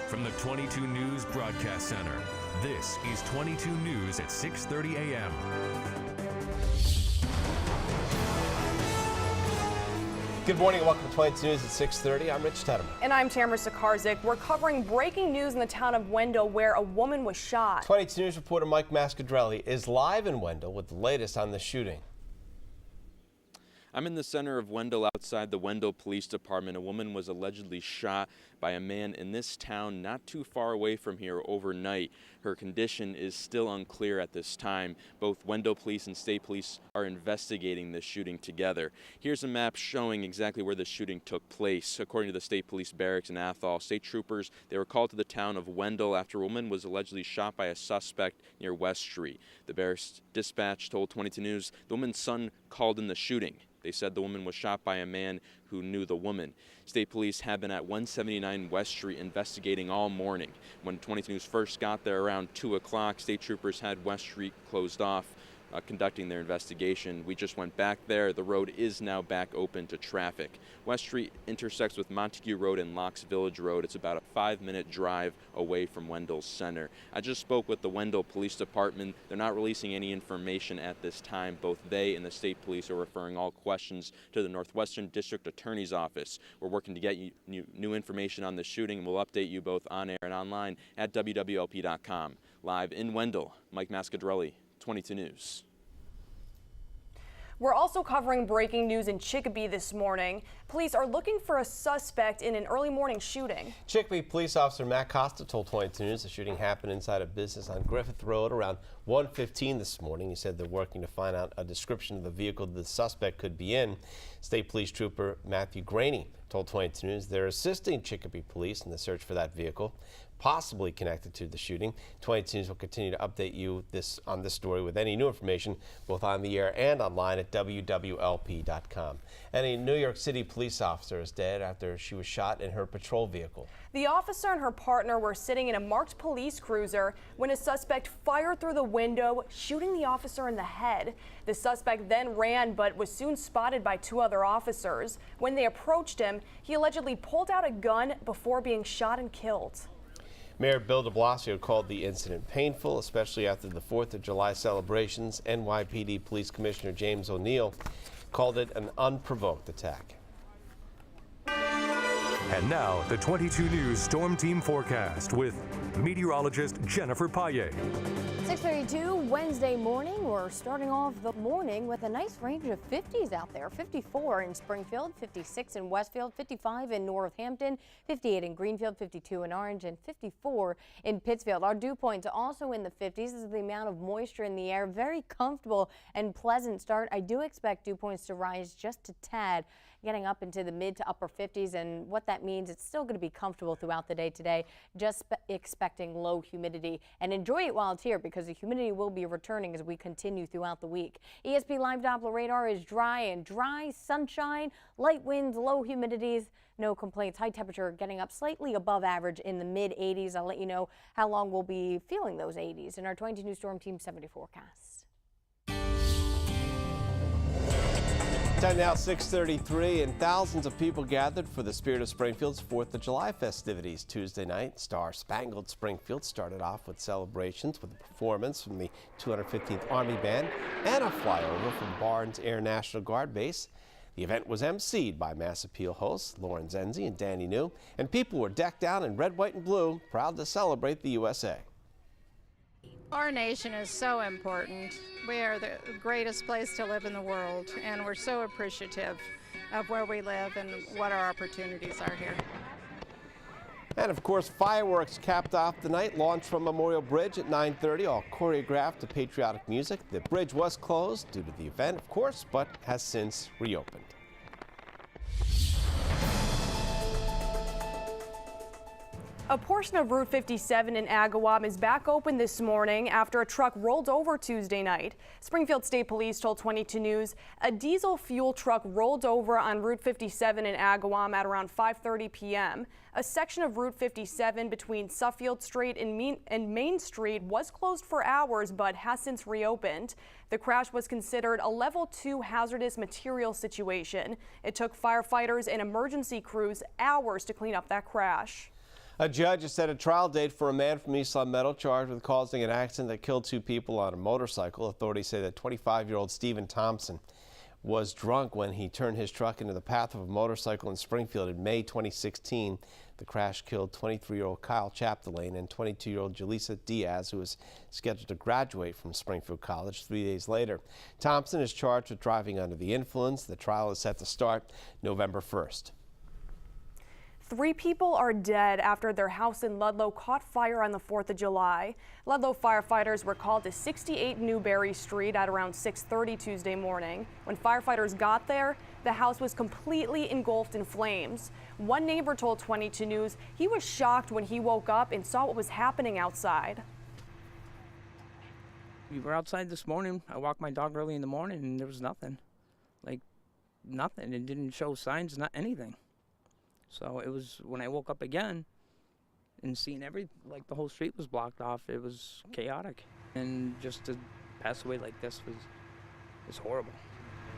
From the 22 News Broadcast Center, this is 22 News at 6:30 a.m. Good morning and welcome to 22 News at 6:30. I'm Rich Tedem. And I'm Tamara Sakarzik. We're covering breaking news in the town of Wendell where a woman was shot. 22 News reporter Mike Mascadrelli is live in Wendell with the latest on the shooting. I'm in the center of Wendell outside the Wendell Police Department. A woman was allegedly shot by a man in this town not too far away from here overnight. Her condition is still unclear at this time. Both Wendell Police and State Police are investigating this shooting together. Here's a map showing exactly where the shooting took place. According to the State Police Barracks in Athol, state troopers, they were called to the town of Wendell after a woman was allegedly shot by a suspect near West Street. The Barracks dispatch told 22 News the woman's son called in the shooting. They said the woman was shot by a man who knew the woman. State police have been at 179 West Street investigating all morning. When 22 News first got there around 2 o'clock, state troopers had West Street closed off, conducting their investigation. We just went back there. The road is now back open to traffic. West Street intersects with Montague Road and Locks Village Road. It's about a 5-minute drive away from Wendell's center. I just spoke with the Wendell Police Department. They're not releasing any information at this time. Both they and the state police are referring all questions to the Northwestern District Attorney's Office. We're working to get you new information on the shooting, and we'll update you both on air and online at WWLP.com. Live in Wendell, Mike Mascadrelli, 22 News. We're also covering breaking news in Chicopee this morning. Police are looking for a suspect in an early morning shooting. Chicopee police officer Matt Costa told 22 News the shooting happened inside a business on Griffith Road around 1:15 this morning. He said they're working to find out a description of the vehicle the suspect could be in. State Police Trooper Matthew Graney told 22 News they're assisting Chicopee police in the search for that vehicle, possibly connected to the shooting. 22 News will continue to update you on this story with any new information, both on the air and online at WWLP.com. And a New York City police officer is dead after she was shot in her patrol vehicle. The officer and her partner were sitting in a marked police cruiser when a suspect fired through the window, shooting the officer in the head. The suspect then ran but was soon spotted by 2 other officers. When they approached him, he allegedly pulled out a gun before being shot and killed. Mayor Bill de Blasio called the incident painful, especially after the 4th of July celebrations. NYPD Police Commissioner James O'Neill called it an unprovoked attack. And now, the 22 News Storm Team forecast with meteorologist Jennifer Paye. 6:32 Wednesday morning. We're starting off the morning with a nice range of 50s out there. 54 in Springfield, 56 in Westfield, 55 in Northampton, 58 in Greenfield, 52 in Orange, and 54 in Pittsfield. Our dew points also in the 50s. This is the amount of moisture in the air. Very comfortable and pleasant start. I do expect dew points to rise just a tad, getting up into the mid to upper 50s, and what that means, it's still going to be comfortable throughout the day today. Just expecting low humidity, and enjoy it while it's here because the humidity will be returning as we continue throughout the week. ESP Live Doppler radar is dry sunshine, light winds, low humidities, no complaints. High temperature getting up slightly above average in the mid 80s. I'll let you know how long we'll be feeling those 80s in our 22 News Storm Team 70 forecast. Time now 6:33, and thousands of people gathered for the Spirit of Springfield's 4th of July festivities Tuesday night. Star Spangled Springfield started off with celebrations with a performance from the 215th Army Band and a flyover from Barnes Air National Guard Base. The event was emceed by Mass Appeal hosts Lauren Zenzi and Danny New, and people were decked out in red, white, and blue, proud to celebrate the USA. Our nation is so important. We are the greatest place to live in the world, and we're so appreciative of where we live and what our opportunities are here. And of course, fireworks capped off the night, launched from Memorial Bridge at 9:30, all choreographed to patriotic music. The bridge was closed due to the event, of course, but has since reopened. A portion of Route 57 in Agawam is back open this morning after a truck rolled over Tuesday night. Springfield State Police told 22 News a diesel fuel truck rolled over on Route 57 in Agawam at around 5:30 p.m. A section of Route 57 between Suffield Street and Main Street was closed for hours but has since reopened. The crash was considered a level 2 hazardous material situation. It took firefighters and emergency crews hours to clean up that crash. A judge has set a trial date for a man from East Long Meadow charged with causing an accident that killed 2 people on a motorcycle. Authorities say that 25-year-old Stephen Thompson was drunk when he turned his truck into the path of a motorcycle in Springfield in May 2016. The crash killed 23-year-old Kyle Chapdelaine and 22-year-old Jaleesa Diaz, who was scheduled to graduate from Springfield College 3 days later. Thompson is charged with driving under the influence. The trial is set to start November 1st. 3 people are dead after their house in Ludlow caught fire on the 4th of July. Ludlow firefighters were called to 68 Newberry Street at around 6:30 Tuesday morning. When firefighters got there, the house was completely engulfed in flames. One neighbor told 22 News he was shocked when he woke up and saw what was happening outside. We were outside this morning. I walked my dog early in the morning and there was nothing. Like, nothing. It didn't show signs, not anything. So it was when I woke up again and seeing like the whole street was blocked off, it was chaotic. And just to pass away like this was horrible.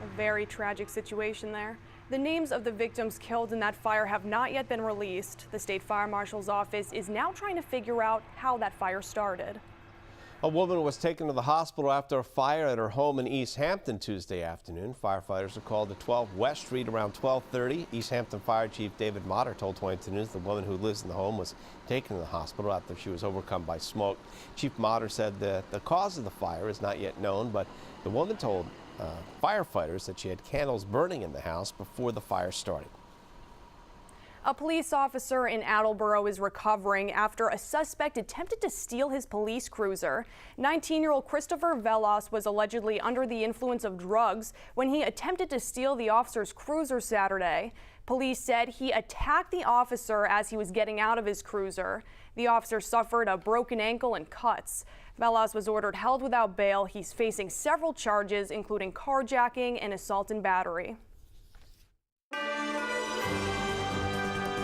A very tragic situation there. The names of the victims killed in that fire have not yet been released. The state fire marshal's office is now trying to figure out how that fire started. A woman was taken to the hospital after a fire at her home in East Hampton Tuesday afternoon. Firefighters were called to 12 West Street around 12:30. East Hampton Fire Chief David Motter told 22 News the woman who lives in the home was taken to the hospital after she was overcome by smoke. Chief Motter said that the cause of the fire is not yet known, but the woman told firefighters that she had candles burning in the house before the fire started. A police officer in Attleboro is recovering after a suspect attempted to steal his police cruiser. 19-year-old Christopher Velas was allegedly under the influence of drugs when he attempted to steal the officer's cruiser Saturday. Police said he attacked the officer as he was getting out of his cruiser. The officer suffered a broken ankle and cuts. Velas was ordered held without bail. He's facing several charges, including carjacking and assault and battery.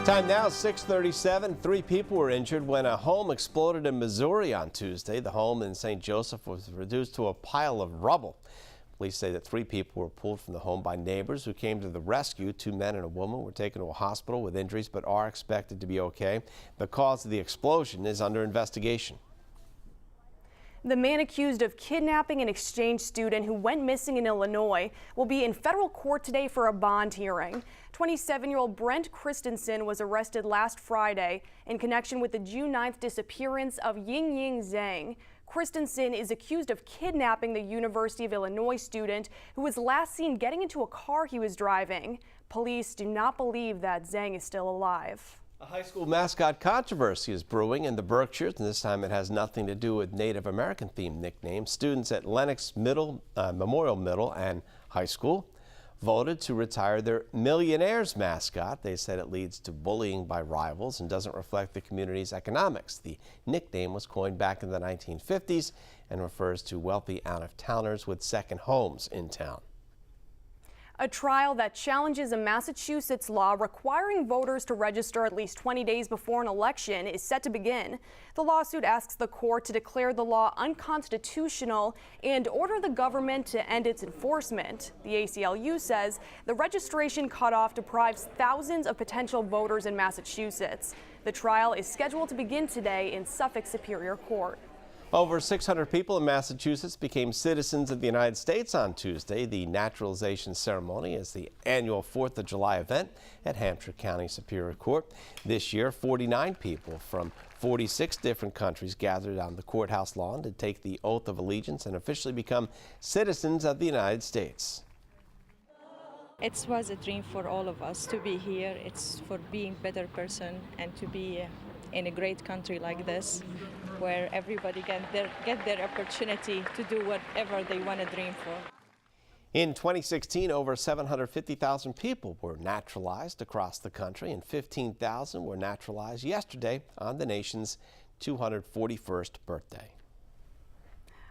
Time now, 6:37. 3 people were injured when a home exploded in Missouri on Tuesday. The home in St. Joseph was reduced to a pile of rubble. Police say that 3 people were pulled from the home by neighbors who came to the rescue. 2 men and a woman were taken to a hospital with injuries but are expected to be okay. The cause of the explosion is under investigation. The man accused of kidnapping an exchange student who went missing in Illinois will be in federal court today for a bond hearing. 27-year-old Brent Christensen was arrested last Friday in connection with the June 9th disappearance of Ying Zhang. Christensen is accused of kidnapping the University of Illinois student who was last seen getting into a car he was driving. Police do not believe that Zhang is still alive. A high school mascot controversy is brewing in the Berkshires, and this time it has nothing to do with Native American themed nicknames. Students at Lenox Memorial Middle and High School voted to retire their Millionaires mascot. They said it leads to bullying by rivals and doesn't reflect the community's economics. The nickname was coined back in the 1950s and refers to wealthy out-of-towners with second homes in town. A trial that challenges a Massachusetts law requiring voters to register at least 20 days before an election is set to begin. The lawsuit asks the court to declare the law unconstitutional and order the government to end its enforcement. The ACLU says the registration cutoff deprives thousands of potential voters in Massachusetts. The trial is scheduled to begin today in Suffolk Superior Court. Over 600 people in Massachusetts became citizens of the United States on Tuesday. The naturalization ceremony is the annual 4th of July event at Hampshire County Superior Court. This year, 49 people from 46 different countries gathered on the courthouse lawn to take the oath of allegiance and officially become citizens of the United States. It was a dream for all of us to be here. It's for being a better person and to be in a great country like this, where everybody can get their opportunity to do whatever they want to dream for. In 2016, over 750,000 people were naturalized across the country, and 15,000 were naturalized yesterday on the nation's 241st birthday.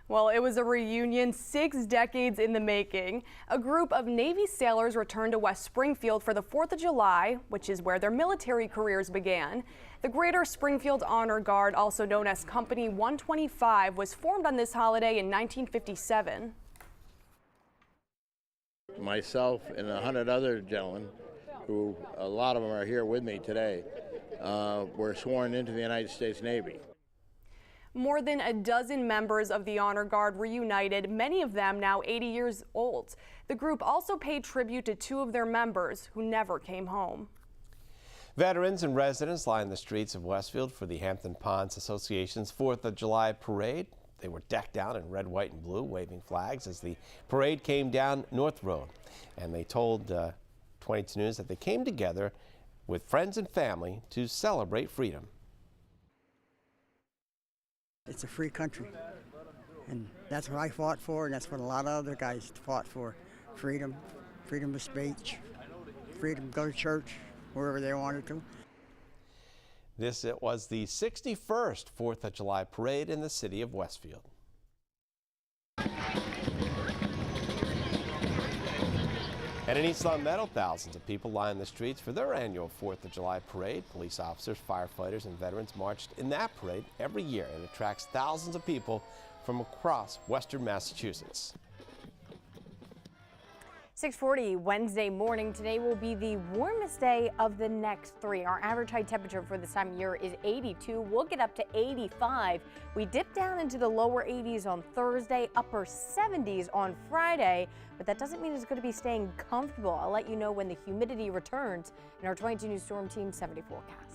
Well, it was a reunion 6 decades in the making. A group of Navy sailors returned to West Springfield for the 4th of July, which is where their military careers began. The Greater Springfield Honor Guard, also known as Company 125, was formed on this holiday in 1957. Myself and 100 other gentlemen, who a lot of them are here with me today, were sworn into the United States Navy. More than a dozen members of the Honor Guard reunited, many of them now 80 years old. The group also paid tribute to two of their members who never came home. Veterans and residents lined the streets of Westfield for the Hampton Ponds Association's 4th of July parade. They were decked out in red, white, and blue, waving flags as the parade came down North Road. And they told 22 News that they came together with friends and family to celebrate freedom. It's a free country, and that's what I fought for, and that's what a lot of other guys fought for. Freedom, freedom of speech, freedom to go to church, wherever they wanted to. It was the 61st 4th of July parade in the city of Westfield. And in East Long Meadow, thousands of people lined the streets for their annual 4th of July parade. Police officers, firefighters, and veterans marched in that parade every year. It attracts thousands of people from across western Massachusetts. 6:40 Wednesday morning. Today will be the warmest day of the next 3. Our average high temperature for this time of year is 82. We'll get up to 85. We dip down into the lower 80s on Thursday, upper 70s on Friday, but that doesn't mean it's going to be staying comfortable. I'll let you know when the humidity returns in our 22 News Storm Team 70 forecast.